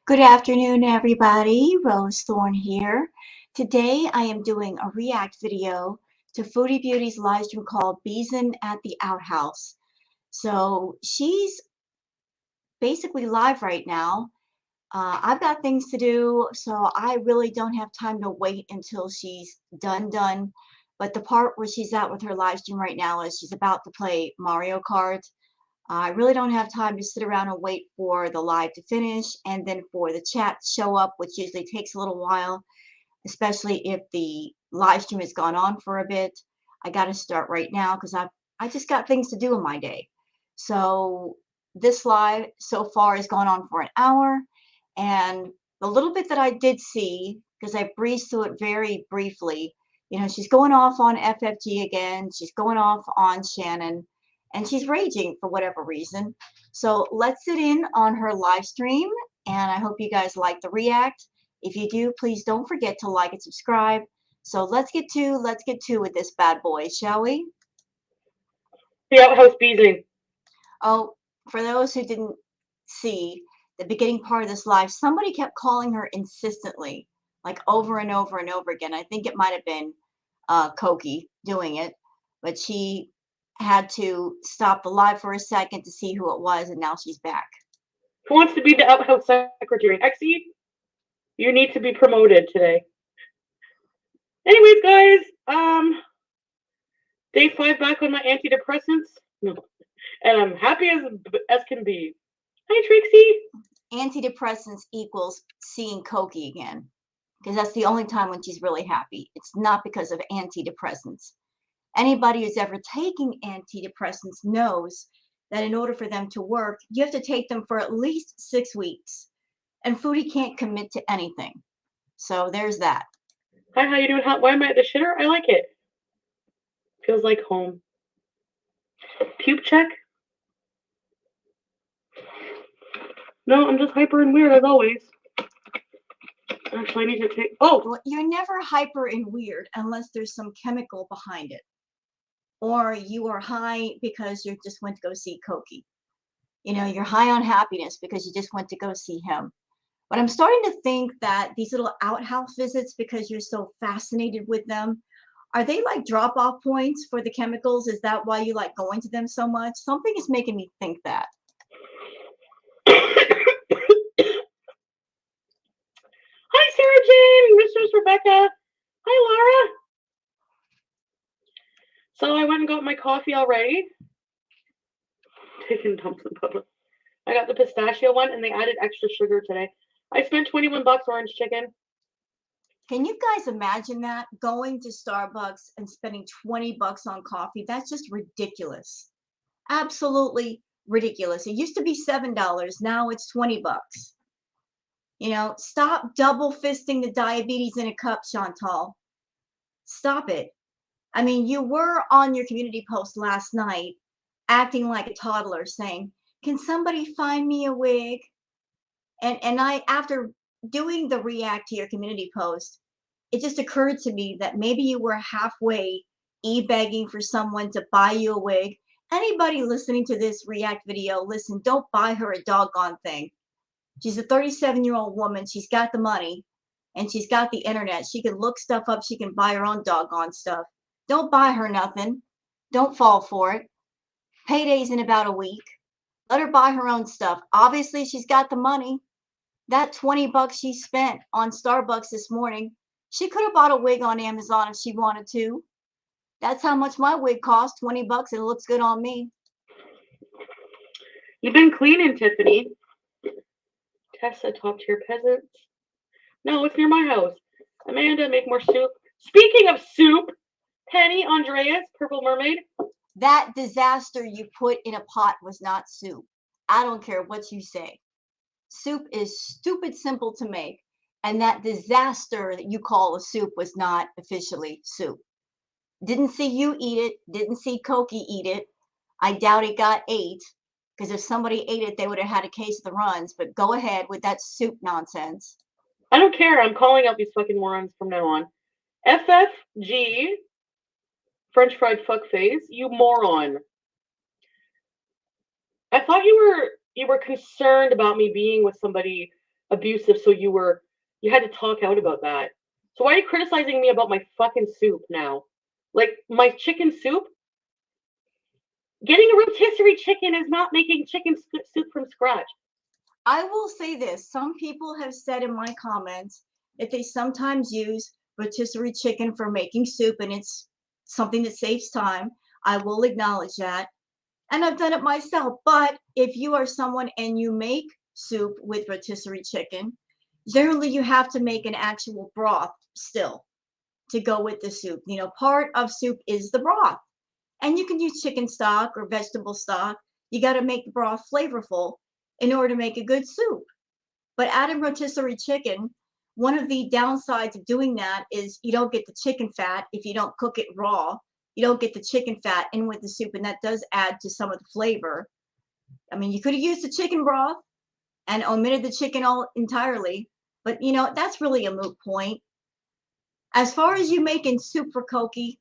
Good afternoon, everybody. Rose Thorne here. Today I am doing a react video to Foodie Beauty's live stream called Beezin at the Outhouse. So she's basically live right now. I've got things to do, so I really don't have time to wait until she's done. But the part where she's at with her live stream right now is she's about to play Mario Kart. I really don't have time to sit around and wait for the live to finish and then for the chat to show up, which usually takes a little while, especially if the live stream has gone on for a bit. I got to start right now because I just got things to do in my day. So this live so far has gone on for an hour, and the little bit that I did see, because I breezed through it very briefly, she's going off on FFG again. She's going off on Shannon, and she's raging for whatever reason. So let's sit in on her live stream, and I hope you guys like the react. If you do, please don't forget to like and subscribe. So let's get to with this bad boy, shall we? The Outhouse Beezin. Oh, for those who didn't see the beginning part of this live, somebody kept calling her insistently, like over and over and over again. I think it might have been Koki doing it, but she had to stop the live for a second to see who it was, and now she's back. Who wants to be the Outhouse secretary? Hexy, you need to be promoted today. Anyways, guys, day 5 back on my antidepressants. No. And I'm happy as can be. Hi, Trixie. Antidepressants equals seeing Koki again, because that's the only time when she's really happy. It's not because of antidepressants. Anybody who's ever taking antidepressants knows that in order for them to work, you have to take them for at least 6 weeks. And Foodie can't commit to anything. So there's that. Hi, how you doing? Why am I at the shitter? I like it. Feels like home. Pube check? No, I'm just hyper and weird as always. Actually, I need to take... Oh! Well, you're never hyper and weird unless there's some chemical behind it. Or you are high because you just went to go see Koki. You're high on happiness because you just went to go see him. But I'm starting to think that these little outhouse visits, because you're so fascinated with them, are they like drop-off points for the chemicals? Is that why you like going to them so much? Something is making me think that. Hi, Sarah Jane, Mistress Rebecca. Hi, Laura. So I went and got my coffee already. Taking dumps in public. I got the pistachio one, and they added extra sugar today. I spent 21 bucks orange chicken. Can you guys imagine that? Going to Starbucks and spending 20 bucks on coffee? That's just ridiculous. Absolutely ridiculous. It used to be $7. Now it's 20 bucks. Stop double fisting the diabetes in a cup, Chantal. Stop it. I mean, you were on your community post last night acting like a toddler saying, can somebody find me a wig? And I, after doing the react to your community post, it just occurred to me that maybe you were halfway e-begging for someone to buy you a wig. Anybody listening to this react video, listen, don't buy her a doggone thing. She's a 37-year-old woman. She's got the money and she's got the internet. She can look stuff up. She can buy her own doggone stuff. Don't buy her nothing. Don't fall for it. Payday's in about a week. Let her buy her own stuff. Obviously, she's got the money. That 20 bucks she spent on Starbucks this morning, she could have bought a wig on Amazon if she wanted to. That's how much my wig cost, 20 bucks, and it looks good on me. You've been cleaning, Tiffany. Tessa, top tier peasants. No, it's near my house. Amanda, make more soup. Speaking of soup, Penny, Andreas, Purple Mermaid. That disaster you put in a pot was not soup. I don't care what you say. Soup is stupid simple to make, and that disaster that you call a soup was not officially soup. Didn't see you eat it, didn't see Koki eat it. I doubt it got ate, because if somebody ate it, they would have had a case of the runs, but go ahead with that soup nonsense. I don't care. I'm calling out these fucking morons from now on. FFG, French fried fuckface, you moron. I thought you were concerned about me being with somebody abusive, so you had to talk out about that. So why are you criticizing me about my fucking soup now? Like my chicken soup? Getting a rotisserie chicken is not making chicken soup from scratch. I will say this. Some people have said in my comments that they sometimes use rotisserie chicken for making soup, and it's something that saves time. I will acknowledge that. And I've done it myself. But if you are someone and you make soup with rotisserie chicken, generally you have to make an actual broth still to go with the soup. You know, part of soup is the broth. And you can use chicken stock or vegetable stock. You got to make the broth flavorful in order to make a good soup. But adding rotisserie chicken, one of the downsides of doing that is you don't get the chicken fat if you don't cook it raw. You don't get the chicken fat in with the soup, and that does add to some of the flavor. I mean, you could have used the chicken broth and omitted the chicken all entirely, but you know, that's really a moot point. As far as you making soup for Koki,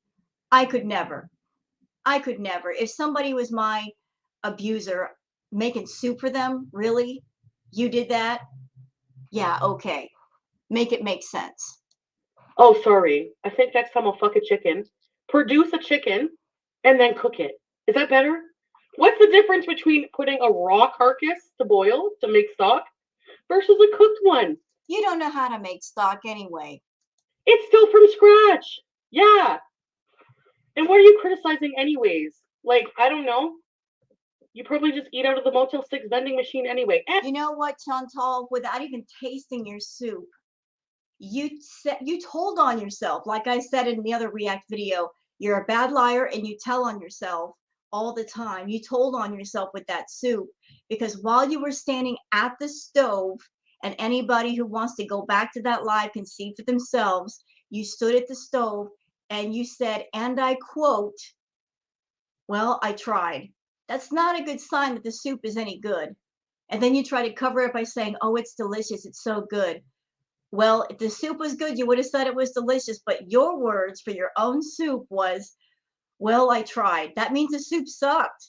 I could never. I could never. If somebody was my abuser making soup for them, really? You did that? Yeah, okay. Make it make sense. Oh, sorry. I think next time I'll fuck a chicken, produce a chicken, and then cook it. Is that better? What's the difference between putting a raw carcass to boil to make stock versus a cooked one? You don't know how to make stock anyway. It's still from scratch. Yeah. And what are you criticizing anyways? Like, I don't know. You probably just eat out of the Motel 6 vending machine anyway. You know what, Chantal? Without even tasting your soup, you told on yourself. Like I said in the other React video, you're a bad liar and you tell on yourself all the time. You told on yourself with that soup because while you were standing at the stove, and anybody who wants to go back to that live can see for themselves, you stood at the stove and you said, and I quote, well, I tried. That's not a good sign that the soup is any good. And then you try to cover it by saying, oh, it's delicious, it's so good. Well, if the soup was good, you would have said it was delicious, but your words for your own soup was, well, I tried. That means the soup sucked.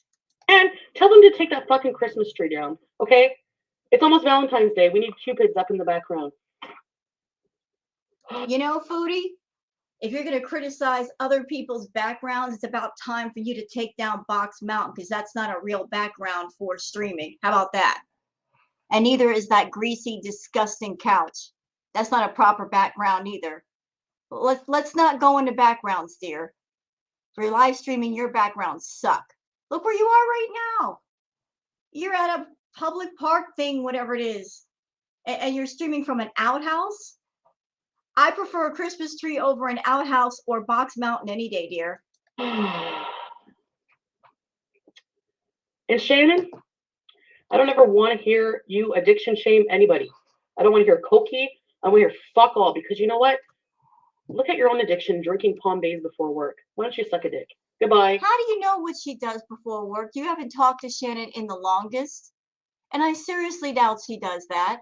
And tell them to take that fucking Christmas tree down, okay? It's almost Valentine's Day. We need cupids up in the background. You know, Foodie, if you're going to criticize other people's backgrounds, it's about time for you to take down Box Mountain because that's not a real background for streaming. How about that? And neither is that greasy, disgusting couch. That's not a proper background either. Let's not go into backgrounds, dear. For your live streaming, your backgrounds suck. Look where you are right now. You're at a public park thing, whatever it is, and you're streaming from an outhouse. I prefer a Christmas tree over an outhouse or Box Mountain any day, dear. And Shannon, I don't ever want to hear you addiction shame anybody. I don't want to hear Koki. I want to hear fuck all because you know what? Look at your own addiction, drinking Palm Bays before work. Why don't you suck a dick? Goodbye. How do you know what she does before work? You haven't talked to Shannon in the longest. And I seriously doubt she does that.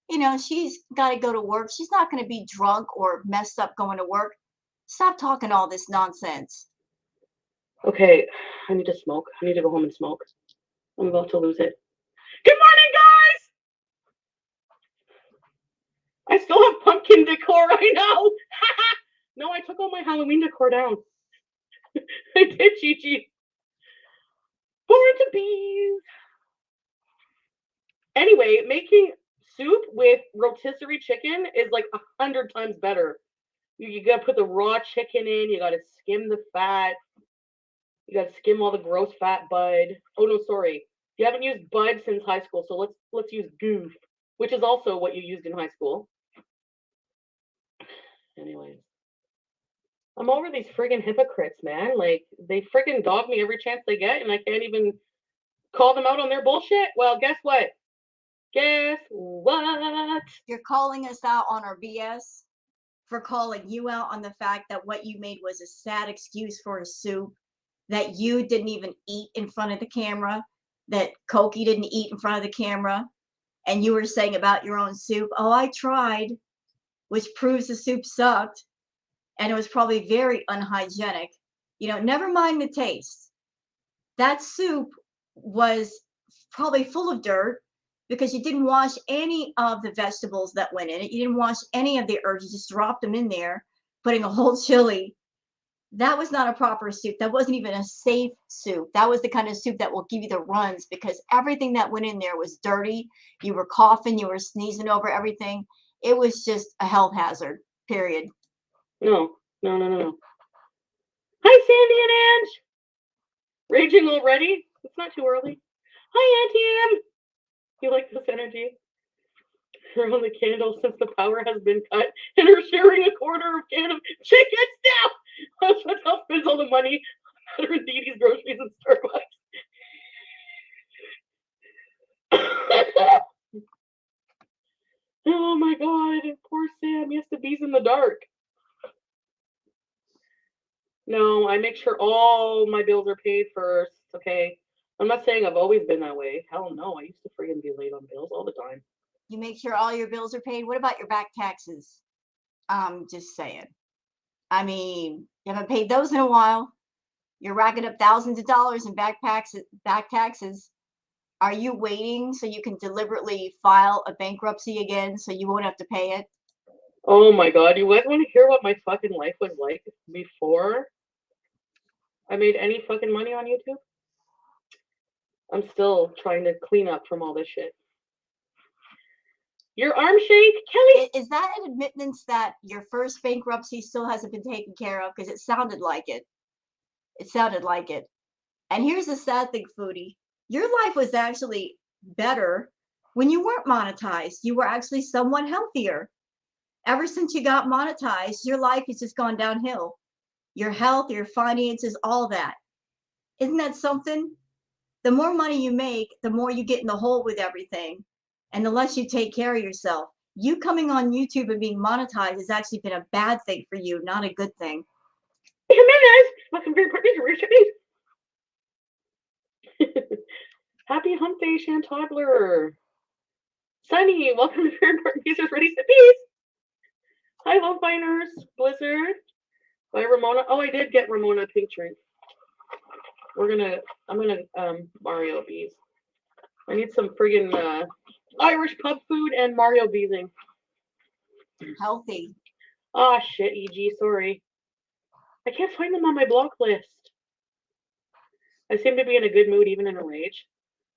You know, she's got to go to work. She's not going to be drunk or messed up going to work. Stop talking all this nonsense. Okay, I need to smoke. I need to go home and smoke. I'm about to lose it. Good morning, guys! I still have pumpkin decor right now. No, I took all my Halloween decor down. I did, Gigi. Born to bees. Anyway, making soup with rotisserie chicken is like 100 times better. You gotta put the raw chicken in. You gotta skim the fat. You gotta skim all the gross fat bud. Oh no, sorry. You haven't used bud since high school, so let's use goof, which is also what you used in high school. Anyways, I'm over these friggin' hypocrites, man. Like they friggin' dog me every chance they get, and I can't even call them out on their bullshit. Well, guess what? Guess what? You're calling us out on our BS for calling you out on the fact that what you made was a sad excuse for a soup that you didn't even eat in front of the camera, that Koki didn't eat in front of the camera, and you were saying about your own soup, oh, I tried, which proves the soup sucked, and it was probably very unhygienic. You know, never mind the taste. That soup was probably full of dirt, because you didn't wash any of the vegetables that went in it. You didn't wash any of the herbs. You just dropped them in there, putting a whole chili. That was not a proper soup. That wasn't even a safe soup. That was the kind of soup that will give you the runs because everything that went in there was dirty. You were coughing, you were sneezing over everything. It was just a health hazard, period. No. Hi, Sandy and Ange. Raging already? It's not too early. Hi, Auntie Ann. You like this energy? Her only candle since the power has been cut, and her sharing a quarter of can of chickens now. That's what else spends all the money on her Didi's groceries and Starbucks. Oh my God, poor Sam. He has to be in the dark. No, I make sure all my bills are paid first. Okay. I'm not saying I've always been that way. Hell no, I used to friggin' be late on bills all the time. You make sure all your bills are paid. What about your back taxes? Just saying. I mean, you haven't paid those in a while. You're racking up thousands of dollars in back taxes. Are you waiting so you can deliberately file a bankruptcy again so you won't have to pay it? Oh my God, you guys want to hear what my fucking life was like before I made any fucking money on YouTube? I'm still trying to clean up from all this shit. Your arm shake, Kelly? Is that an admittance that your first bankruptcy still hasn't been taken care of? Because it sounded like it. It sounded like it. And here's the sad thing, Foodie. Your life was actually better when you weren't monetized. You were actually somewhat healthier. Ever since you got monetized, your life has just gone downhill. Your health, your finances, all that. Isn't that something? The more money you make, the more you get in the hole with everything. And the less you take care of yourself. You coming on YouTube and being monetized has actually been a bad thing for you, not a good thing. Hey, Jimenez, welcome to your partnership. Happy hump day, Toddler. Sunny, welcome to Fair Important Pieces Ready to Peace. Hi, Love Biners, Blizzard. By Ramona. Oh, I did get Ramona a pink drink. I'm gonna Mario Bees. I need some friggin' Irish pub food and Mario Beezing. Healthy. Ah, shit, EG, sorry. I can't find them on my block list. I seem to be in a good mood, even in a rage.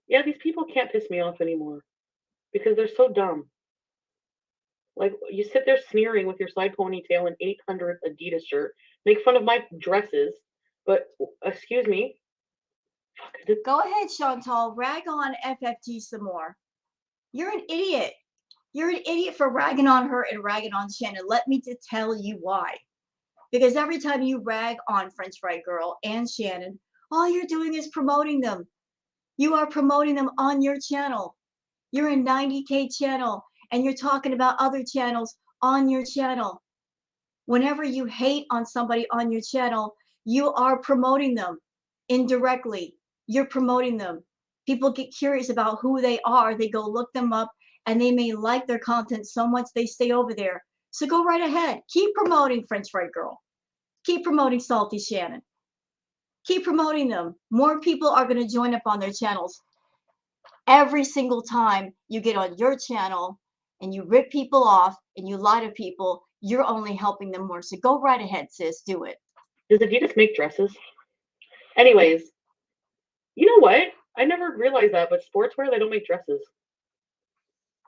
Yeah, these people can't piss me off anymore because they're so dumb. Like, you sit there sneering with your side ponytail and 800 Adidas shirt, make fun of my dresses, but, excuse me. Go ahead, Chantal, rag on FFG some more. You're an idiot. You're an idiot for ragging on her and ragging on Shannon. Let me just tell you why. Because every time you rag on French Fry Girl and Shannon, all you're doing is promoting them. You are promoting them on your channel. You're a 90K channel and you're talking about other channels on your channel. Whenever you hate on somebody on your channel, you are promoting them indirectly. You're promoting them. People get curious about who they are. They go look them up and they may like their content so much they stay over there. So go right ahead. Keep promoting French Fry Girl. Keep promoting Salty Shannon. Keep promoting them. More people are going to join up on their channels. Every single time you get on your channel and you rip people off and you lie to people, you're only helping them more. So go right ahead, sis. Do it. Does Adidas make dresses? Anyways, you know what? I never realized that, but sportswear, they don't make dresses.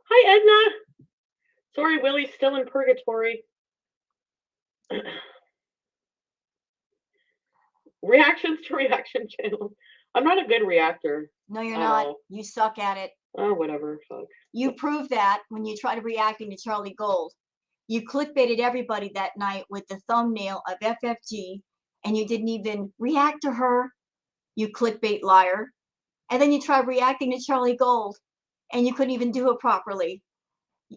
Hi, Edna. Sorry, Willie's still in purgatory. Reactions to reaction channel. I'm not a good reactor. No, you're not. All. You suck at it. Oh, whatever. Fuck. You proved that when you tried reacting to Charlie Gold. You clickbaited everybody that night with the thumbnail of FFG, and you didn't even react to her. You clickbait liar. And then you tried reacting to Charlie Gold, and you couldn't even do it properly.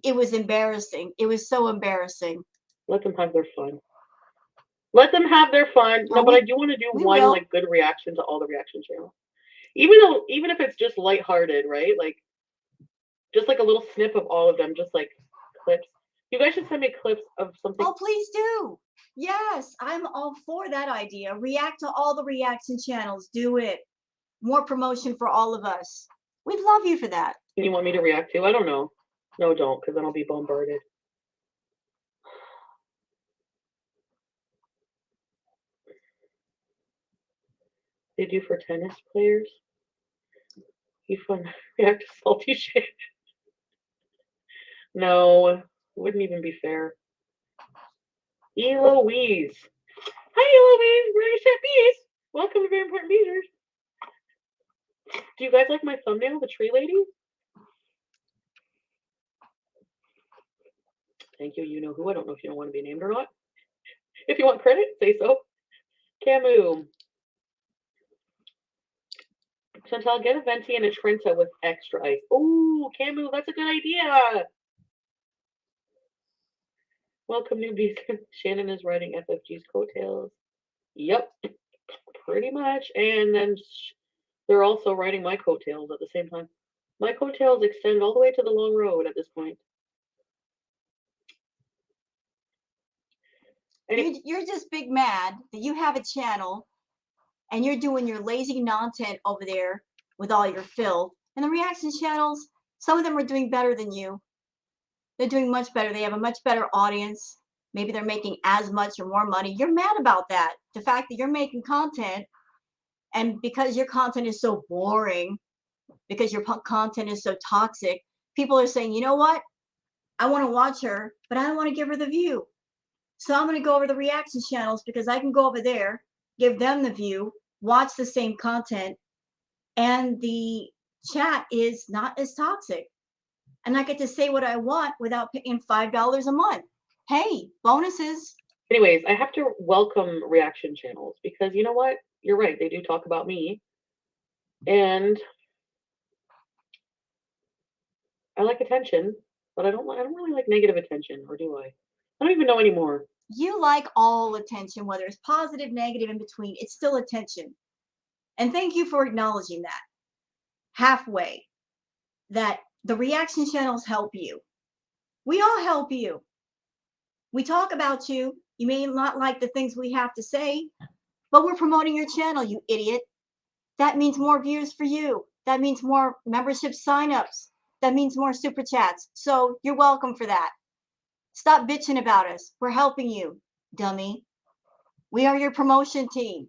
It was embarrassing. It was so embarrassing. Let them have their fun. Let them have their fun. No, but I do want to do one like good reaction to all the reaction channels. Even if it's just lighthearted, right? Like just like a little snip of all of them, just like clips. You guys should send me clips of something. Oh, please do. Yes, I'm all for that idea. React to all the reaction channels. Do it. More promotion for all of us. We'd love you for that. You want me to react to? I don't know. No, don't, because then I'll be bombarded. They do for tennis players. You fun react to salty shit. No, wouldn't even be fair. Eloise. Hi, Eloise. Where are your shit bees? Welcome to Very Important Beezers. Do you guys like my thumbnail, the tree lady? Thank you. You know who. I don't know if you don't want to be named or not. If you want credit, say so. Camus. Chantal, get a venti and a Trenta with extra ice. Oh, Camus, that's a good idea. Welcome, newbies. Shannon is riding FFG's coattails. Yep, pretty much. And then they're also riding my coattails at the same time. My coattails extend all the way to the long road at this point. You're just big mad that you have a channel and you're doing your lazy nonsense over there with all your filth. And the reaction channels, some of them are doing better than you. They're doing much better. They have a much better audience. Maybe they're making as much or more money. You're mad about that. The fact that you're making content, and because your content is so boring, because your content is so toxic, people are saying, you know what? I want to watch her, but I don't want to give her the view. So I'm going to go over the reaction channels because I can go over there, give them the view, watch the same content, and the chat is not as toxic. And I get to say what I want without paying $5 a month. Hey, bonuses. Anyways, I have to welcome reaction channels because you know what? You're right. They do talk about me. And I like attention, but I don't really like negative attention, or do I? I don't even know anymore. You like all attention, whether it's positive, negative, in between. It's still attention. And thank you for acknowledging that. Halfway. That the reaction channels help you. We all help you. We talk about you. You may not like the things we have to say, but we're promoting your channel, you idiot. That means more views for you. That means more membership signups. That means more super chats. So you're welcome for that. Stop bitching about us. We're helping you, dummy. We are your promotion team.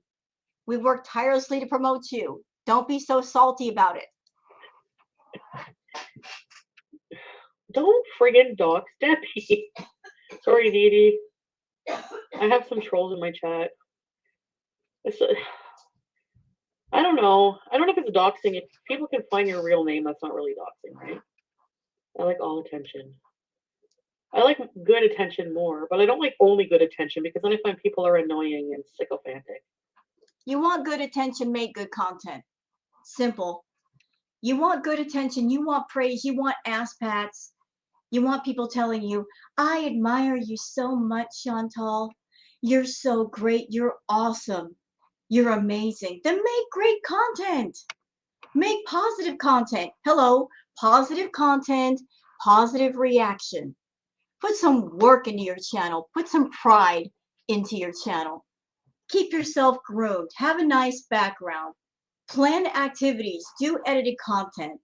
We work tirelessly to promote you. Don't be so salty about it. Don't friggin' dox Debbie. Sorry, Dee Dee. I have some trolls in my chat. I don't know. I don't know if it's doxing. If people can find your real name, that's not really doxing, right? I like all attention. I like good attention more, but I don't like only good attention because then I find people are annoying and sycophantic. You want good attention, make good content. Simple. You want good attention, you want praise, you want ass pats. You want people telling you, I admire you so much, Chantal. You're so great. You're awesome. You're amazing. Then make great content. Make positive content. Hello, positive content, positive reaction. Put some work into your channel. Put some pride into your channel. Keep yourself groomed. Have a nice background. Plan activities. Do edited content.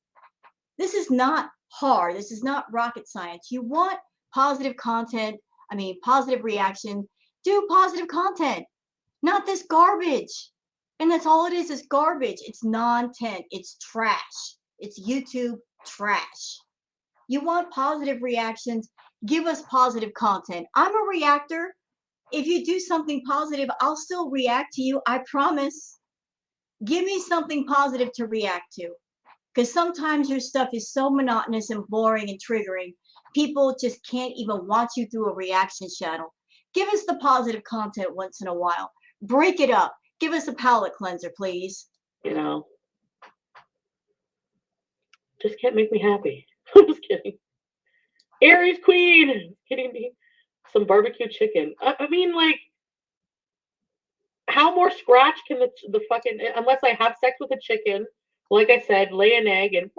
This is not hard. This is not rocket science. You want positive content, positive reaction. Do positive content, not this garbage. And that's all it is garbage. It's non-tent. It's trash. It's YouTube trash. You want positive reactions, give us positive content. I'm a reactor. If you do something positive, I'll still react to you. I promise. Give me something positive to react to. Because sometimes your stuff is so monotonous and boring and triggering, people just can't even watch you through a reaction channel. Give us the positive content once in a while. Break it up. Give us a palate cleanser, please. You know, just can't make me happy. I'm just kidding. Aries Queen, kidding me. Some barbecue chicken. I mean, like, how more scratch can the fucking, unless I have sex with a chicken, like I said, lay an egg and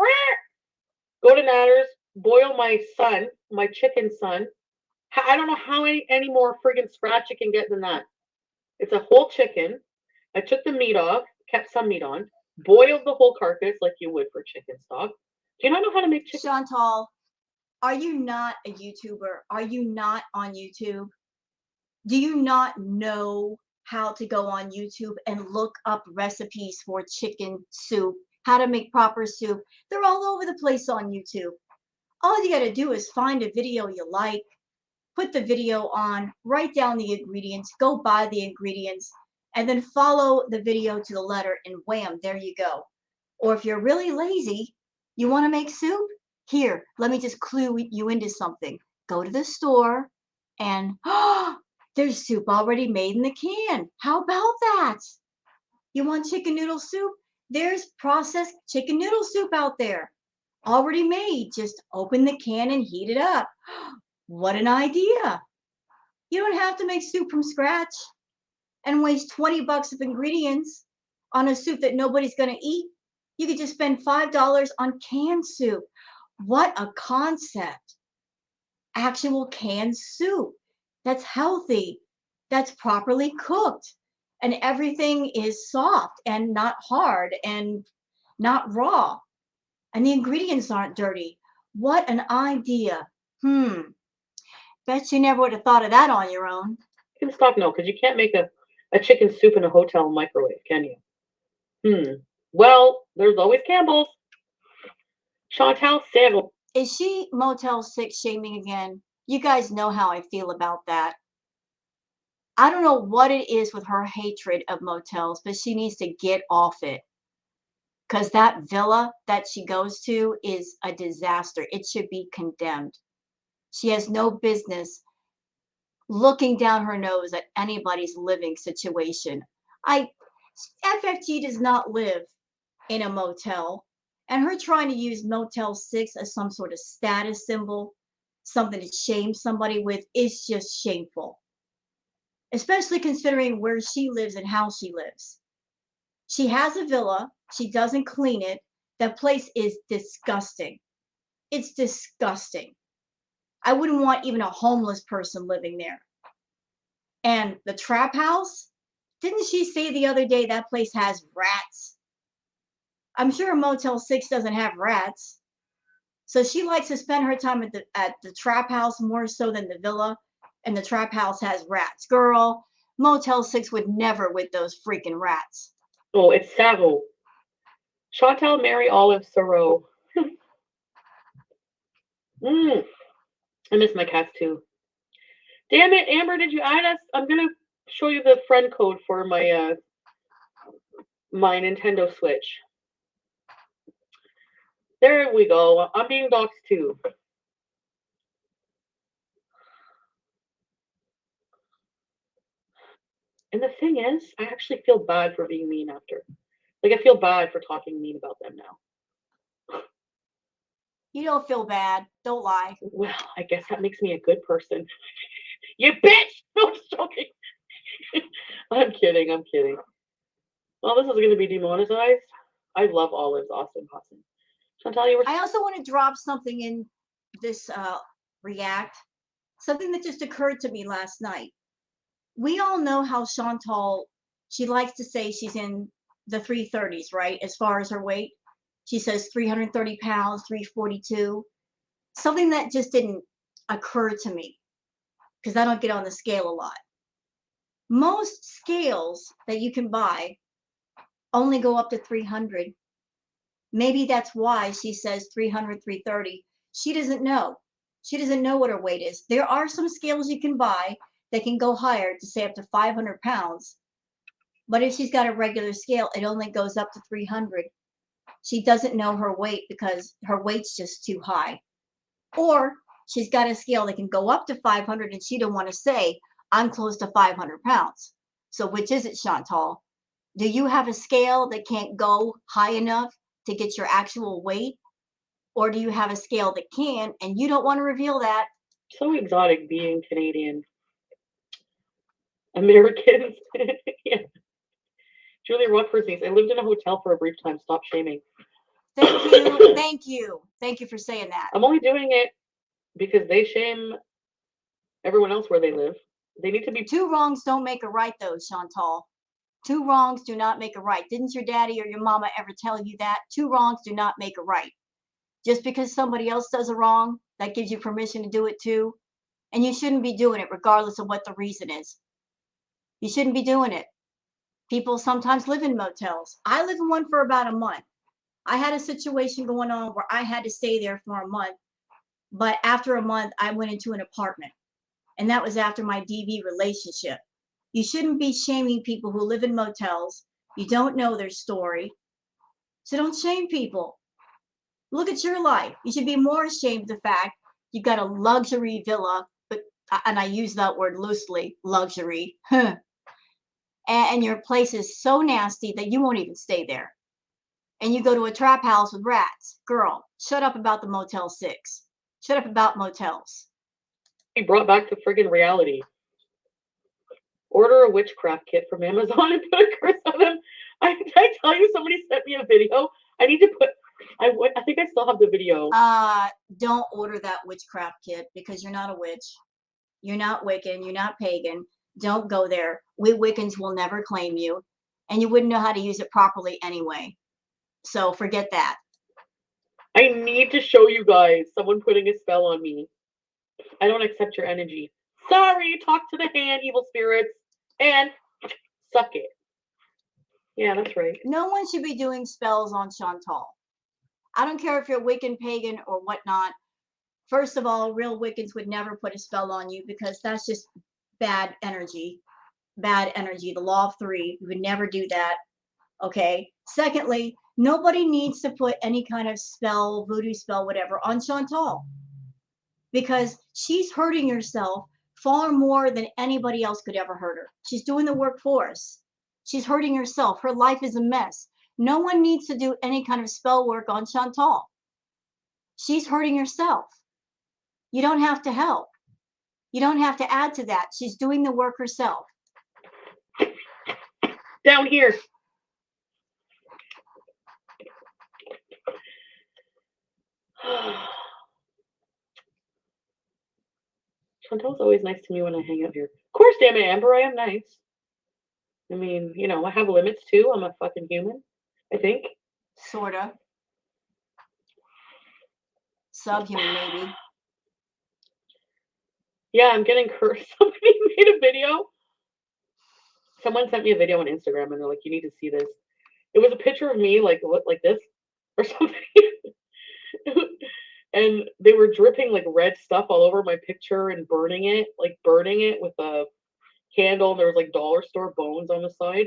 go to Natters, boil my son, my chicken son. I don't know how any more friggin' scratch you can get than that. It's a whole chicken. I took the meat off, kept some meat on, boiled the whole carcass like you would for chicken stock, Do you not know how to make chicken? Chantal, are you not a YouTuber? Are you not on YouTube? Do you not know how to go on YouTube and look up recipes for chicken soup, how to make proper soup? They're all over the place on YouTube. All you got to do is find a video you like, put the video on, write down the ingredients, go buy the ingredients, and then follow the video to the letter, and wham, there you go. Or if you're really lazy, you want to make soup? Here, let me just clue you into something. Go to the store and there's soup already made in the can. How about that? You want chicken noodle soup? There's processed chicken noodle soup out there, already made. Just open the can and heat it up. What an idea. You don't have to make soup from scratch and waste 20 bucks of ingredients on a soup that nobody's going to eat. You could just spend $5 on canned soup. What a concept. Actual canned soup that's healthy, that's properly cooked, and everything is soft and not hard and not raw. And the ingredients aren't dirty. What an idea. Bet you never would have thought of that on your own. You can stop now because you can't make a chicken soup in a hotel microwave, can you? Well, there's always Campbell's. Chantal Sandal. Is she Motel 6 shaming again? You guys know how I feel about that. I don't know what it is with her hatred of motels, but she needs to get off it. Because that villa that she goes to is a disaster. It should be condemned. She has no business looking down her nose at anybody's living situation. FFG does not live in a motel, and her trying to use Motel 6 as some sort of status symbol, something to shame somebody with, is just shameful. Especially considering where she lives and how she lives. She has a villa. She doesn't clean it. That place is disgusting. It's disgusting. I wouldn't want even a homeless person living there. And the trap house, didn't she say the other day that place has rats? I'm sure Motel 6 doesn't have rats. So she likes to spend her time at the trap house more so than the villa, and the trap house has rats. Girl, Motel 6 would never with those freaking rats. Oh, it's Savo. Chantal Mary Olive Sorrow. I miss my cats too. Damn it, Amber, did you add us? I'm gonna show you the friend code for my my Nintendo Switch. There we go. I'm being doxxed too. And the thing is, I actually feel bad for being mean after. Like, I feel bad for talking mean about them now. You don't feel bad. Don't lie. Well, I guess that makes me a good person. You bitch! No, I'm just joking. I'm kidding. I'm kidding. Well, this is going to be demonetized. I love Olive's awesome. Chantal, you were... I also want to drop something in this React. Something that just occurred to me last night. We all know how Chantal, she likes to say she's in the 330s, right? As far as her weight. She says 330 pounds, 342. Something that just didn't occur to me because I don't get on the scale a lot. Most scales that you can buy only go up to 300. Maybe that's why she says 300, 330. She doesn't know. She doesn't know what her weight is. There are some scales you can buy that can go higher to say up to 500 pounds. But if she's got a regular scale, it only goes up to 300. She doesn't know her weight because her weight's just too high. Or she's got a scale that can go up to 500 and she don't want to say, I'm close to 500 pounds. So which is it, Chantal? Do you have a scale that can't go high enough to get your actual weight? Or do you have a scale that can and you don't want to reveal that? So exotic being Canadian. Americans. Yeah. Julie Rockford says, I lived in a hotel for a brief time. Stop shaming. Thank you. Thank you. Thank you for saying that. I'm only doing it because they shame everyone else where they live. They need to be... Two wrongs don't make a right, though, Chantal. Two wrongs do not make a right. Didn't your daddy or your mama ever tell you that? Two wrongs do not make a right. Just because somebody else does it wrong, that gives you permission to do it too. And you shouldn't be doing it regardless of what the reason is. You shouldn't be doing it. People sometimes live in motels. I lived in one for about a month. I had a situation going on where I had to stay there for a month, but after a month, I went into an apartment, and that was after my DV relationship. You shouldn't be shaming people who live in motels. You don't know their story, so don't shame people. Look at your life. You should be more ashamed of the fact you've got a luxury villa, but and I use that word loosely, luxury, and your place is so nasty that you won't even stay there. And you go to a trap house with rats. Girl, shut up about the Motel 6. Shut up about motels. He brought back to friggin' reality. Order a witchcraft kit from Amazon and put a curse on them. Did I tell you somebody sent me a video? I need to put. I think I still have the video. Don't order that witchcraft kit because you're not a witch. You're not Wiccan. You're not pagan. Don't go there. We Wiccans will never claim you, and you wouldn't know how to use it properly anyway. So forget that. I need to show you guys someone putting a spell on me. I don't accept your energy. Sorry, talk to the hand, evil spirits, and suck it. Yeah, that's right. No one should be doing spells on Chantal. I don't care if you're Wiccan, pagan, or whatnot. First of all, real Wiccans would never put a spell on you because that's just bad energy. Bad energy. The law of three. You would never do that. Okay. Secondly, nobody needs to put any kind of spell, voodoo spell, whatever, on Chantal because she's hurting herself far more than anybody else could ever hurt her. She's doing the work for us. She's hurting herself. Her life is a mess. No one needs to do any kind of spell work on Chantal. She's hurting herself. You don't have to help. You don't have to add to that. She's doing the work herself. Down here. Chantal's always nice to me when I hang out here. Of course, damn it, Amber, I am nice. I mean, you know, I have limits too. I'm a fucking human, I think. Sorta. Subhuman, maybe. Yeah, I'm getting cursed. Somebody made a video. Someone sent me a video on Instagram and they're like, you need to see this. It was a picture of me like this or something. And they were dripping like red stuff all over my picture and burning it with a candle. And there was like dollar store bones on the side,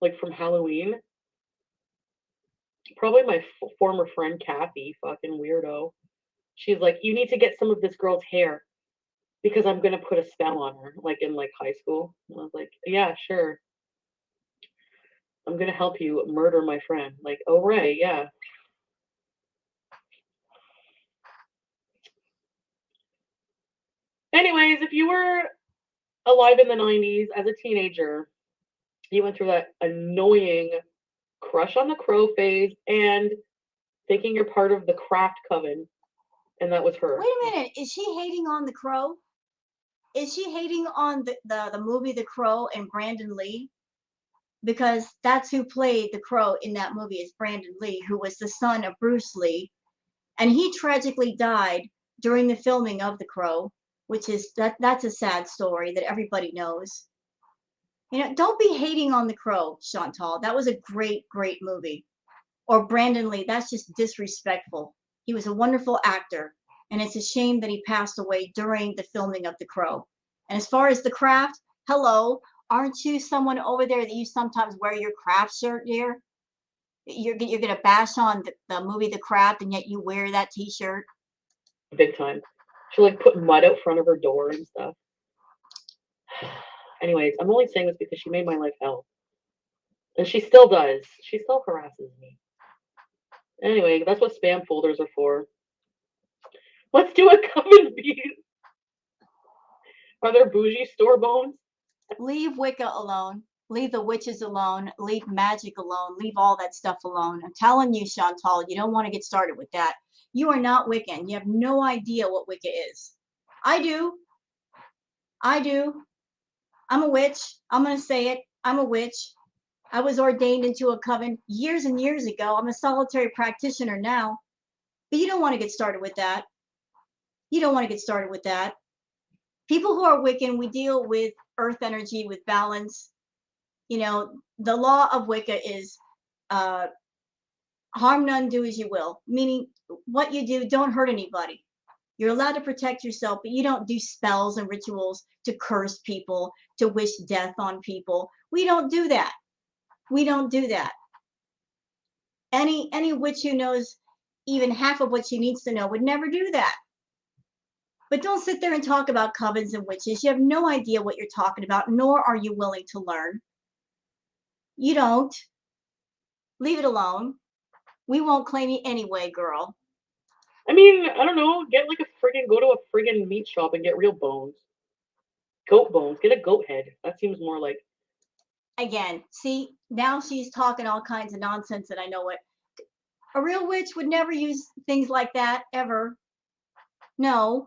like from Halloween. Probably my former friend Kathy, fucking weirdo. She's like, you need to get some of this girl's hair because I'm gonna put a spell on her, like in like high school. And I was like, yeah, sure. I'm gonna help you murder my friend. Like, oh right, yeah. Anyways, if you were alive in the 90s as a teenager, you went through that annoying crush on the crow phase and thinking you're part of the craft coven, and that was her. Wait a minute. Is she hating on The Crow? Is she hating on the movie The Crow and Brandon Lee? Because that's who played The Crow in that movie is Brandon Lee, who was the son of Bruce Lee. And he tragically died during the filming of The Crow, which is that's a sad story that everybody knows. You know, don't be hating on The Crow, Chantal. That was a great, great movie. Or Brandon Lee, that's just disrespectful. He was a wonderful actor, and it's a shame that he passed away during the filming of The Crow. And as far as the craft, hello, aren't you someone over there that you sometimes wear your craft shirt, dear? You're gonna bash on the movie The Craft, and yet you wear that T-shirt. Big time. She like put mud out front of her door and stuff. Anyways, I'm only saying this because she made my life hell. And she still does. She still harasses me. Anyway, that's what spam folders are for. Let's do a coven bees. Are there bougie store bones? Leave Wicca alone. Leave the witches alone. Leave magic alone. Leave all that stuff alone. I'm telling you, Chantal, you don't want to get started with that. You are not Wiccan. You have no idea what Wicca is. I do. I do. I'm a witch. I'm going to say it. I'm a witch. I was ordained into a coven years and years ago. I'm a solitary practitioner now But you don't want to get started with that. You don't want to get started with that. People who are Wiccan, we deal with earth energy, with balance. You know, the law of Wicca is uh, harm none, do as you will, meaning what you do, don't hurt anybody. You're allowed to protect yourself, but you don't do spells and rituals to curse people, to wish death on people. We don't do that. We don't do that. Any witch who knows even half of what she needs to know would never do that. But don't sit there and talk about covens and witches. You have no idea what you're talking about, nor are you willing to learn. You don't. Leave it alone. We won't claim you anyway, girl. I mean, I don't know. Get like go to a friggin' meat shop and get real bones. Goat bones. Get a goat head. That seems more like. Again, see, now she's talking all kinds of nonsense and I know it. A real witch would never use things like that, ever. No,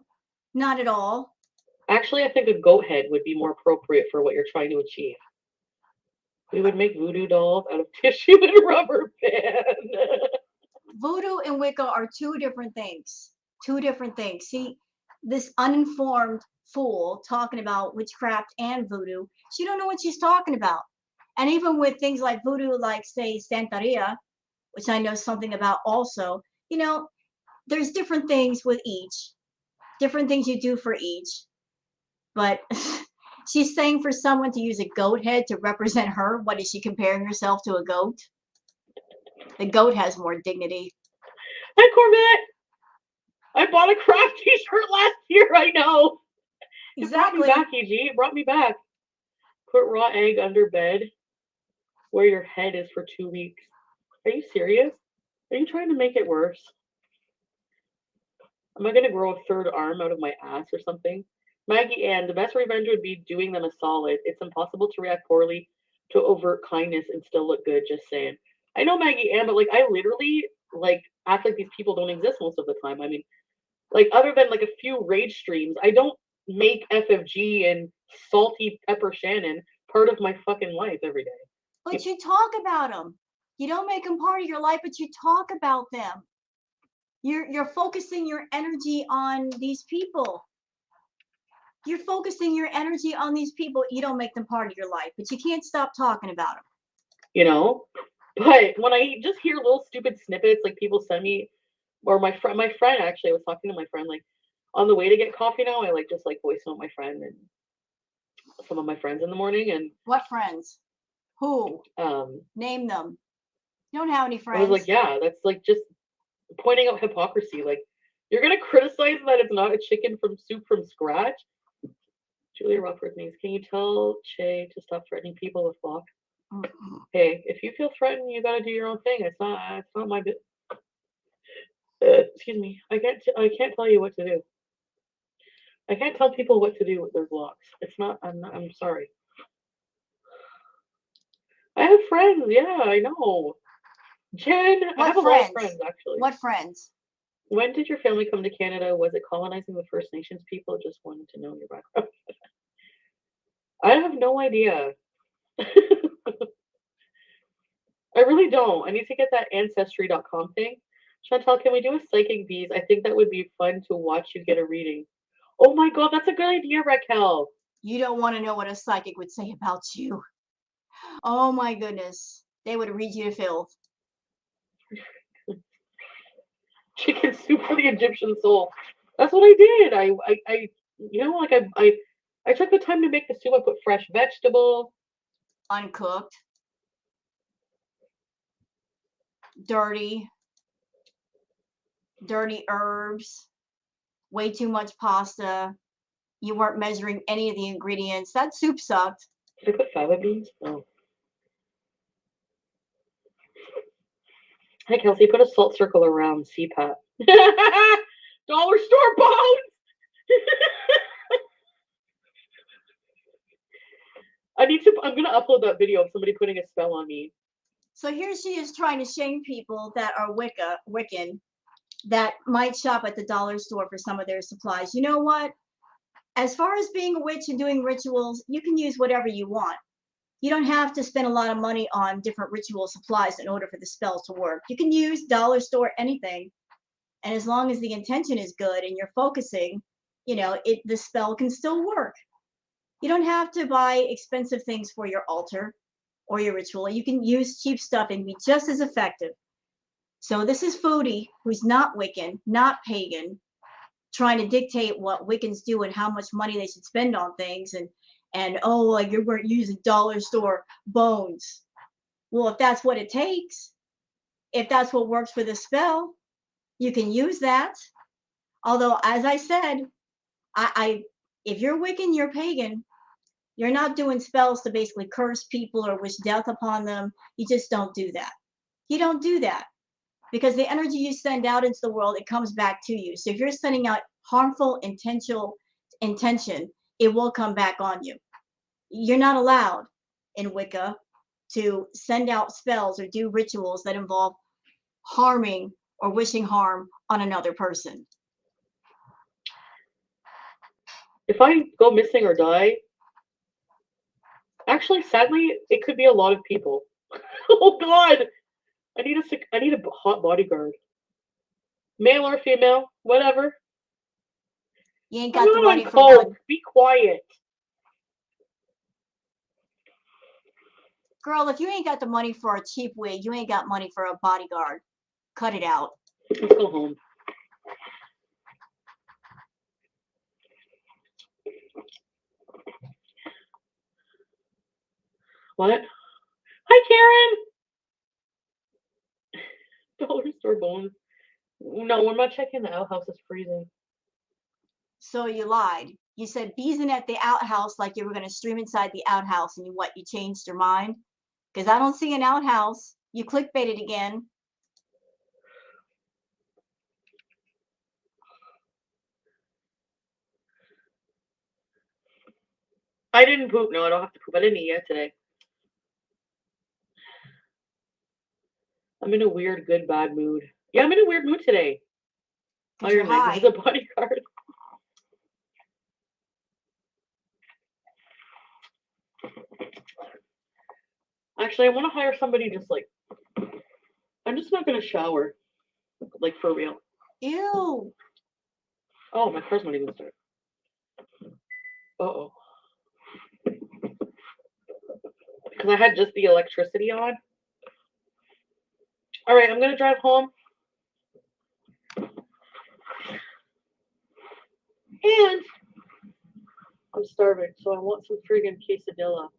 not at all. Actually, I think a goat head would be more appropriate for what you're trying to achieve. We would make voodoo dolls out of tissue and rubber band. Voodoo and Wicca are two different things. Two different things. See, this uninformed fool talking about witchcraft and voodoo, she don't know what she's talking about. And even with things like voodoo, like say Santeria, which I know something about also, you know, there's different things with each, different things you do for each. But she's saying for someone to use a goat head to represent her, what is she comparing herself to a goat? The goat has more dignity. Hi, Corvette. I bought a craft t-shirt last year. I know. Exactly. It brought me back, EG. It brought me back. Put raw egg under bed where your head is for 2 weeks. Are you serious? Are you trying to make it worse? Am I going to grow a third arm out of my ass or something? Maggie Ann, the best revenge would be doing them a solid. It's impossible to react poorly to overt kindness and still look good, just saying. I know Maggie Ann, but like I literally like act like these people don't exist most of the time. I mean, like other than like a few rage streams, I don't make FFG and salty pepper Shannon part of my fucking life every day. But you talk about them. You don't make them part of your life, but you talk about them. You're focusing your energy on these people. You're focusing your energy on these people. You don't make them part of your life, but you can't stop talking about them. You know? But when I just hear little stupid snippets like people send me, or my friend actually, I was talking to my friend like on the way to get coffee now, I like just like voice note my friend and some of my friends in the morning. And what friends? Who? Name them. You don't have any friends. I was like, yeah, that's like just pointing out hypocrisy. Like, you're gonna criticize that it's not a chicken from soup from scratch. Julia Rockford means, can you tell Che to stop threatening people with block? Mm-hmm. Hey, if you feel threatened, you gotta do your own thing. It's not my bit. Excuse me. I can't tell you what to do. I can't tell people what to do with their blocks. It's not. I'm sorry. I have friends. Yeah, I know. Jen, I have a lot of friends actually. What friends? When did your family come to Canada? Was it colonizing the First Nations people? Just wanted to know your background. I have no idea. I really don't. I need to get that ancestry.com thing. Chantal, can we do a psychic bees? I think that would be fun to watch you get a reading. Oh my god, that's a good idea, Raquel. You don't want to know what a psychic would say about you. Oh my goodness. They would read you to filth. Chicken soup for the Egyptian soul. That's what I did. I you know, like I took the time to make the soup. I put fresh vegetables. Uncooked. Dirty herbs. Way too much pasta. You weren't measuring any of the ingredients. That soup sucked. Did I put fava beans? No. Hey, Kelsey, put a salt circle around CPAP. Dollar store bones! I'm going to upload that video of somebody putting a spell on me. So here she is trying to shame people that are Wiccan, that might shop at the dollar store for some of their supplies. You know what? As far as being a witch and doing rituals, you can use whatever you want. You don't have to spend a lot of money on different ritual supplies in order for the spell to work. You can use dollar store anything. And as long as the intention is good and you're focusing, the spell can still work. You don't have to buy expensive things for your altar or your ritual. You can use cheap stuff and be just as effective. So this is Foodie, who's not Wiccan, not pagan, trying to dictate what Wiccans do and how much money they should spend on things, and oh, like you weren't using dollar store bones. Well, if that's what it takes, if that's what works for the spell, you can use that. Although, as I said, I if you're Wiccan, you're pagan. You're not doing spells to basically curse people or wish death upon them. You just don't do that. You don't do that because the energy you send out into the world, it comes back to you. So if you're sending out harmful intention, it will come back on you. You're not allowed in Wicca to send out spells or do rituals that involve harming or wishing harm on another person. If I go missing or die, actually, sadly, it could be a lot of people. Oh God, I need a hot bodyguard, male or female, whatever. You ain't I'm got the not money on for one. coke. Be quiet. Girl, if you ain't got the money for a cheap wig, you ain't got money for a bodyguard. Cut it out. Let's go home. What? Hi, Karen. Dollar store bones. No, we're not checking the outhouse. It's freezing. So you lied. You said Beezin at the outhouse like you were going to stream inside the outhouse, and you changed your mind? Because I don't see an outhouse. You clickbaited again. I didn't poop. No, I don't have to poop. I didn't eat yet today. I'm in a weird, good, bad mood. Yeah, I'm in a weird mood today. Because you're high. This is a bodyguard. Actually, I want to hire somebody just like. I'm just not going to shower. Like, for real. Ew. Oh, my car's not even started. Uh-oh. Because I had just the electricity on. All right, I'm going to drive home. And I'm starving, so I want some friggin' quesadilla.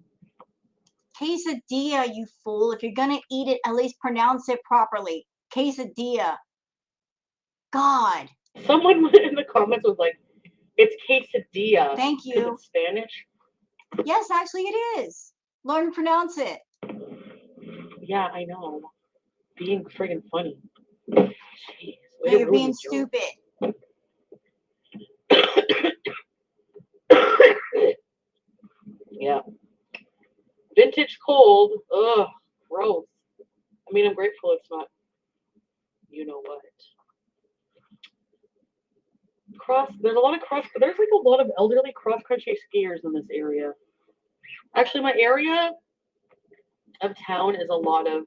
Quesadilla, you fool. If you're going to eat it, at least pronounce it properly. Quesadilla. God. Someone in the comments was like, it's quesadilla. Thank you. It's Spanish. Yes, actually it is. Learn to pronounce it. Yeah, I know. Being friggin' funny. Jeez. No, you're being stupid. Yeah. Vintage cold. Ugh, gross. I mean, I'm grateful it's not, you know what. There's a lot of there's like a lot of elderly cross-country skiers in this area. Actually, my area of town is a lot of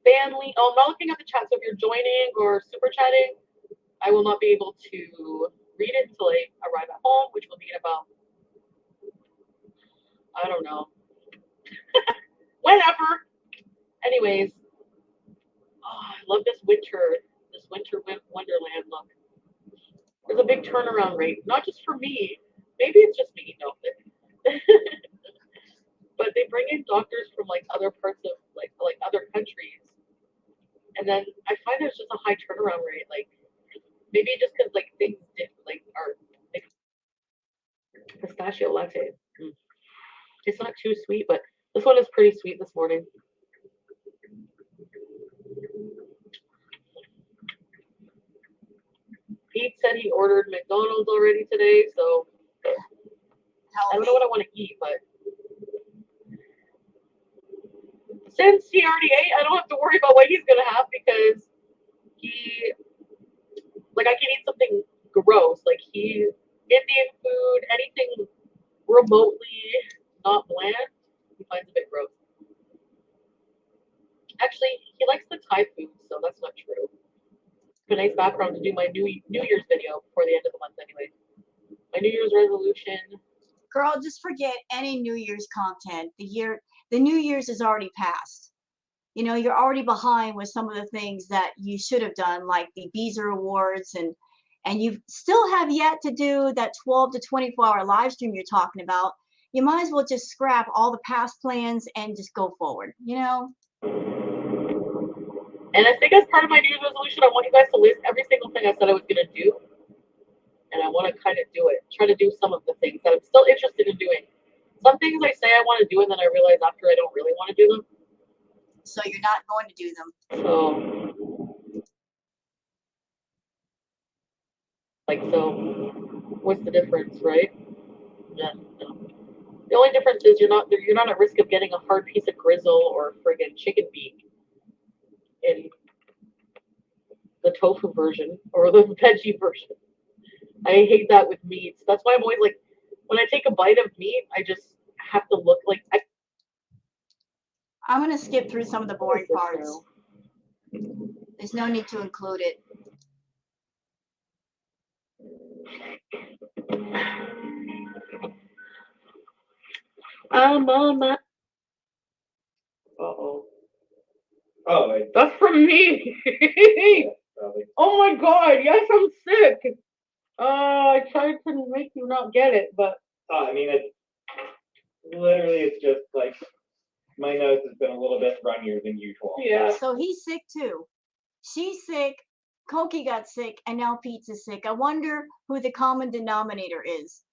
family. Oh, I'm not looking at the chat, so if you're joining or super chatting, I will not be able to read it until I arrive at home, which will be in about, I don't know, whenever. Anyways, oh, I love this winter wonderland look. There's a big turnaround rate, not just for me. Maybe it's just me, no. But they bring in doctors from like other parts of like other countries, and then I find there's just a high turnaround rate. Like maybe just because like things are like pistachio latte. It's not too sweet, but this one is pretty sweet this morning. Pete said he ordered McDonald's already today, so I don't know what I want to eat, but since he already ate, I don't have to worry about what he's gonna have because I can eat something gross, like Indian food, anything remotely not bland, he finds a bit gross. Actually, he likes the Thai food, so that's not true. background to do my New Year's video before the end of the month anyway. My New Year's resolution. Girl, just forget any New Year's content. The New Year's is already passed. You know, you're already behind with some of the things that you should have done, like the Beezin Awards, and you still have yet to do that 12 to 24-hour live stream you're talking about. You might as well just scrap all the past plans and just go forward, you know? And I think as part of my New Year's resolution, I want you guys to list every single thing I said I was going to do. And I want to kind of do it. Try to do some of the things that I'm still interested in doing. Some things I say I want to do, and then I realize after I don't really want to do them. So you're not going to do them. So, what's the difference, right? Yeah, no. The only difference is you're not at risk of getting a hard piece of grizzle or friggin' chicken beak in the tofu version or the veggie version. I hate that with meats. That's why I'm always like, when I take a bite of meat, I just have to look like I'm going to skip through some of the boring parts. There's no need to include it. I'm on my. Uh-oh. Oh, wait. That's from me. Probably. Oh my god, yes, I'm sick. I tried to make you not get it, but. I mean, it's just like my nose has been a little bit runnier than usual. Yeah. So he's sick too. She's sick. Koki got sick, and now Pete's is sick. I wonder who the common denominator is,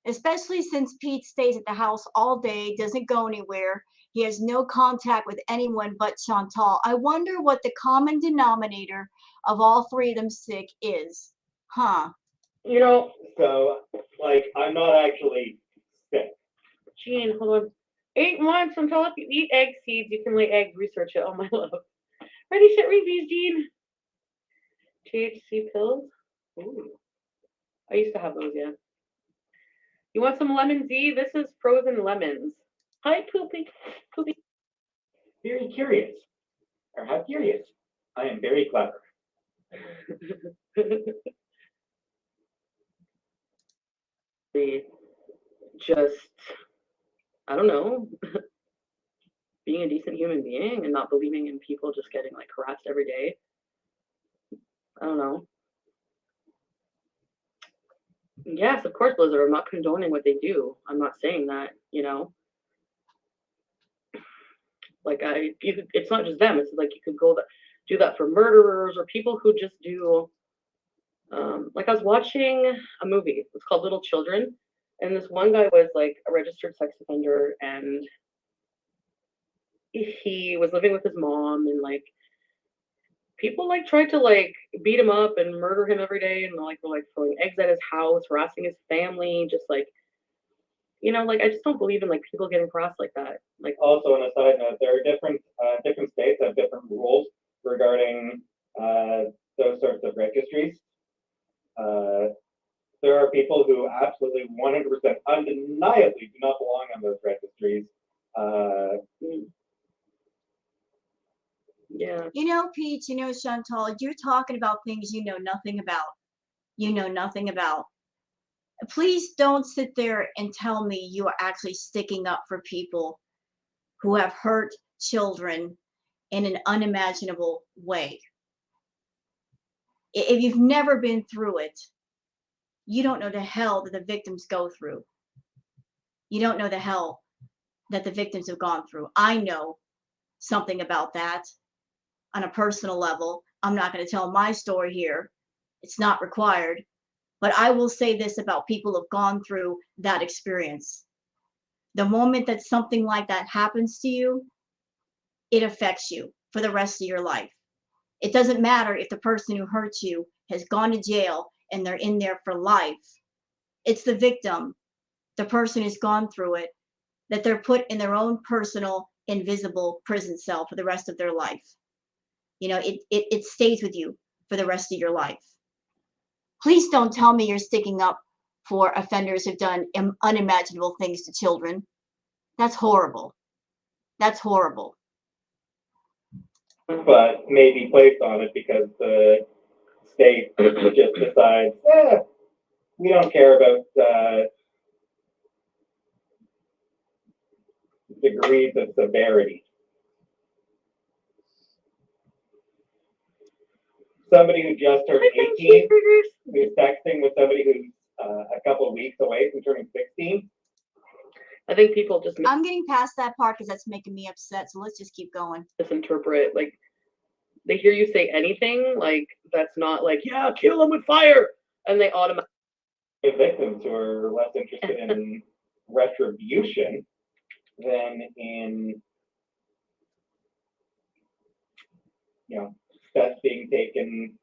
especially since Pete stays at the house all day, doesn't go anywhere. He has no contact with anyone but Chantal. I wonder what the common denominator of all three of them sick is. Huh. You know. So, like, I'm not actually sick. Gene, hold on. 8 months until if you eat egg seeds, you can lay eggs. Research it. Oh my love. Ready, set, reviews, Gene. THC pills. Ooh. I used to have those, yeah. You want some lemon Z? This is frozen lemons. Hi, Poopy. Poopy. Very curious. Or how curious. I am very clever. Just, I don't know, being a decent human being and not believing in people just getting like harassed every day. I don't know. Yes, of course, Blizzard. I'm not condoning what they do. I'm not saying that, you know. Like it's not just them. It's like you could do that for murderers or people who just do. Like I was watching a movie. It's called Little Children, and this one guy was like a registered sex offender, and he was living with his mom, and like people like tried to like beat him up and murder him every day, and like were like throwing eggs at his house, harassing his family, just like, you know, like I just don't believe in like people getting harassed like that. Like Also, on a side note, there are different states have different rules regarding those sorts of registries. There are people who absolutely 100% undeniably do not belong on those registries. Yeah. You know, Pete, you know, Chantal, you're talking about things you know nothing about. You know nothing about. Please don't sit there and tell me you are actually sticking up for people who have hurt children in an unimaginable way. If you've never been through it, you don't know the hell that the victims go through. You don't know the hell that the victims have gone through. I know something about that on a personal level. I'm not going to tell my story here. It's not required. But I will say this about people who've gone through that experience. The moment that something like that happens to you, it affects you for the rest of your life. It doesn't matter if the person who hurt you has gone to jail and they're in there for life. It's the victim, the person who's gone through it, that they're put in their own personal, invisible prison cell for the rest of their life. You know, it stays with you for the rest of your life. Please don't tell me you're sticking up for offenders who've done unimaginable things to children. That's horrible. That's horrible. But may be placed on it because the state just decides, we don't care about degrees of severity. Somebody who just turned 18 who's texting with somebody who's a couple of weeks away from turning 16. I think people just I'm getting past that part because that's making me upset. So let's just keep going. misinterpret. Like, they hear you say anything, like, that's not like, yeah, kill them with fire. And they automatically. Victims who are less interested in retribution than in, steps being taken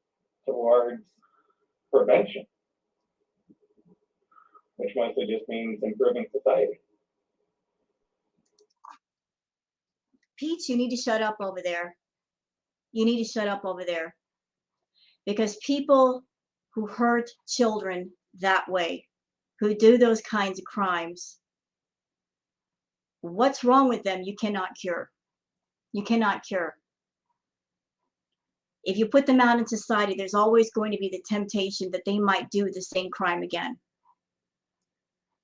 towards prevention, which mostly just means improving society. Peach, you need to shut up over there. You need to shut up over there. Because people who hurt children that way, who do those kinds of crimes, what's wrong with them, you cannot cure. You cannot cure. If you put them out in society, there's always going to be the temptation that they might do the same crime again.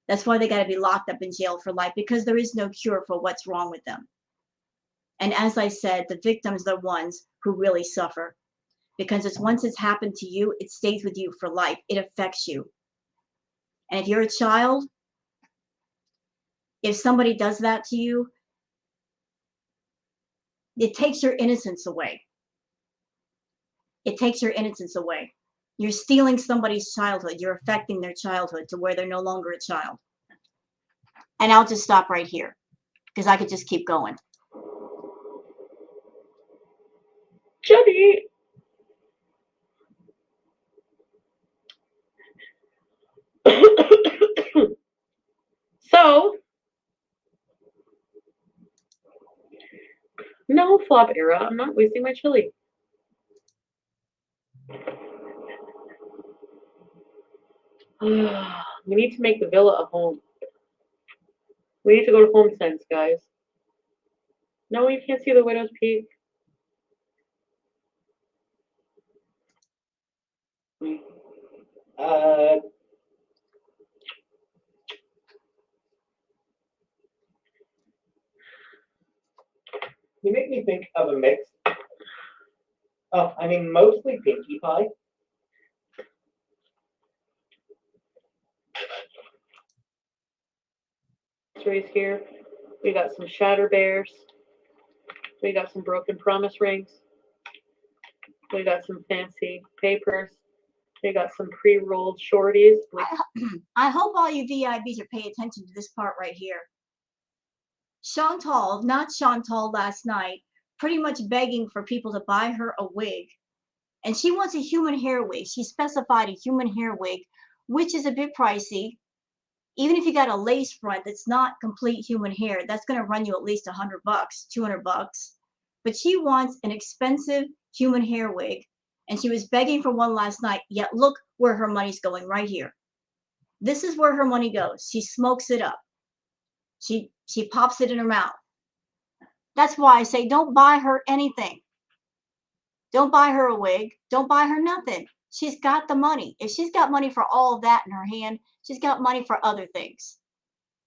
That's why they got to be locked up in jail for life, because there is no cure for what's wrong with them. And as I said, the victims are the ones who really suffer, because once it's happened to you, it stays with you for life. It affects you. And if you're a child, if somebody does that to you, it takes your innocence away. It takes your innocence away. You're stealing somebody's childhood. You're affecting their childhood to where they're no longer a child. And I'll just stop right here because I could just keep going. Jenny. So, no, flop era. I'm not wasting my chili. We need to make the villa a home. We need to go to HomeSense, guys. No, you can't see the widow's peak. You make me think of a mix. Oh, I mean, mostly Pinkie Pie. Here. We got some Shatter Bears. We got some Broken Promise rings. We got some fancy papers. We got some pre-rolled shorties. I hope all you VIBs are paying attention to this part right here. Not Chantal last night, pretty much begging for people to buy her a wig. And she wants a human hair wig. She specified a human hair wig, which is a bit pricey. Even if you got a lace front that's not complete human hair, that's going to run you at least $100, $200. But she wants an expensive human hair wig, and she was begging for one last night. Yet look where her money's going right here. This is where her money goes. She smokes it up. She pops it in her mouth. That's why I say don't buy her anything. Don't buy her a wig. Don't buy her nothing. She's got the money. If she's got money for all of that in her hand, she's got money for other things.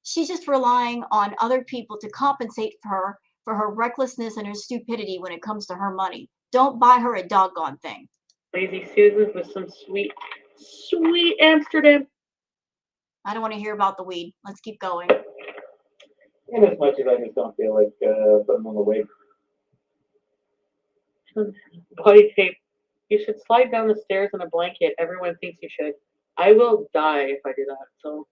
She's just relying on other people to compensate for her recklessness and her stupidity when it comes to her money. Don't buy her a doggone thing. Lazy Susans with some sweet, sweet Amsterdam. I don't want to hear about the weed. Let's keep going. And as much as I just don't feel like putting on the wig. Body tape. You should slide down the stairs in a blanket. Everyone thinks you should. I will die if I do that. So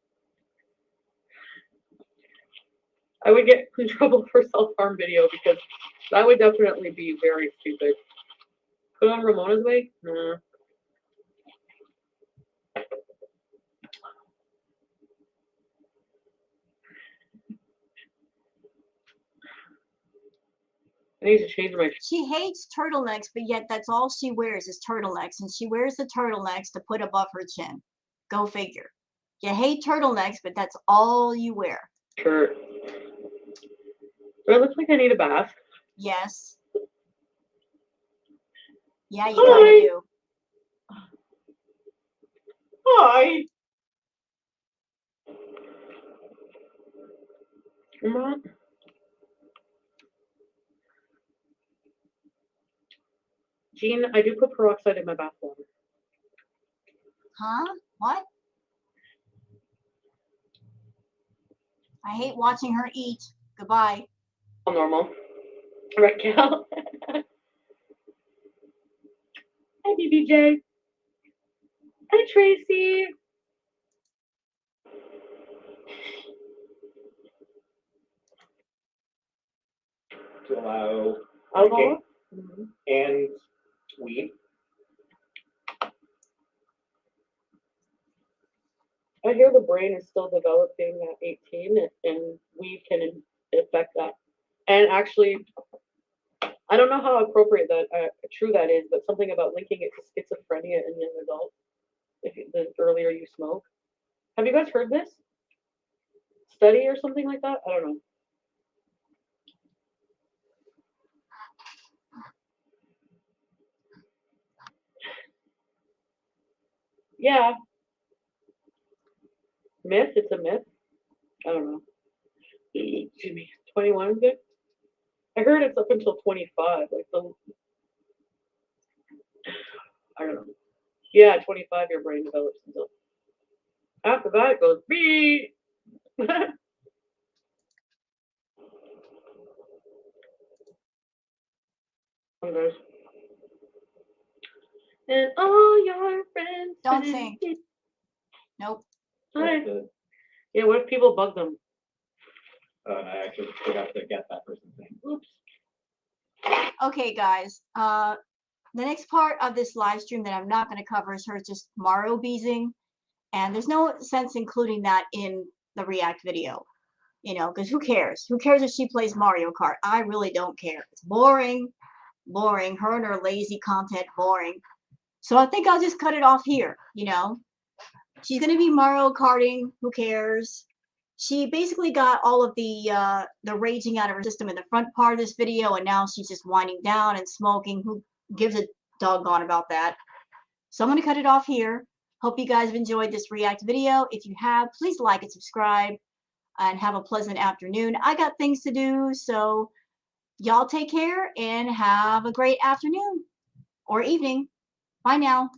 I would get in trouble for self-harm video because that would definitely be very stupid. Put on Ramona's wig? Nah. I need to change my. She hates turtlenecks, but yet that's all she wears is turtlenecks, and she wears the turtlenecks to put above her chin. Go figure. You hate turtlenecks, but that's all you wear. Sure. Do I look like I need a bath? Yes. Yeah, you kind of do. Hi. Come on. Jean, I do put peroxide in my bathwater. Huh? What? I hate watching her eat. Goodbye. All normal. Right, Cal? Hi, BBJ. Hi, Tracy. To allow Alcohol? drinking and weed. I hear the brain is still developing at 18, and weed can affect that. And actually, I don't know how appropriate that, true that is, but something about linking it to schizophrenia in young adults. The earlier you smoke. Have you guys heard this study or something like that? I don't know. Yeah, myth. It's a myth. I don't know. Excuse me. 21 is it? I heard it's up until 25. Like the, I don't know. Yeah, 25 your brain develops until. After that it goes beep. And all your friends. Don't sing. Nope. Hi. Yeah, what if people bug them? And I actually forgot to get that person's name. Oops. Okay, guys. The next part of this live stream that I'm not going to cover is her just Mario Beezing. And there's no sense including that in the React video. You know, because who cares? Who cares if she plays Mario Kart? I really don't care. It's boring. Boring. Her and her lazy content, boring. So I think I'll just cut it off here, you know. She's going to be Mario Karting. Who cares? She basically got all of the raging out of her system in the front part of this video, and now she's just winding down and smoking. Who gives a doggone about that? So I'm going to cut it off here. Hope you guys have enjoyed this React video. If you have, please like and subscribe, and have a pleasant afternoon. I got things to do, so y'all take care and have a great afternoon or evening. Bye now.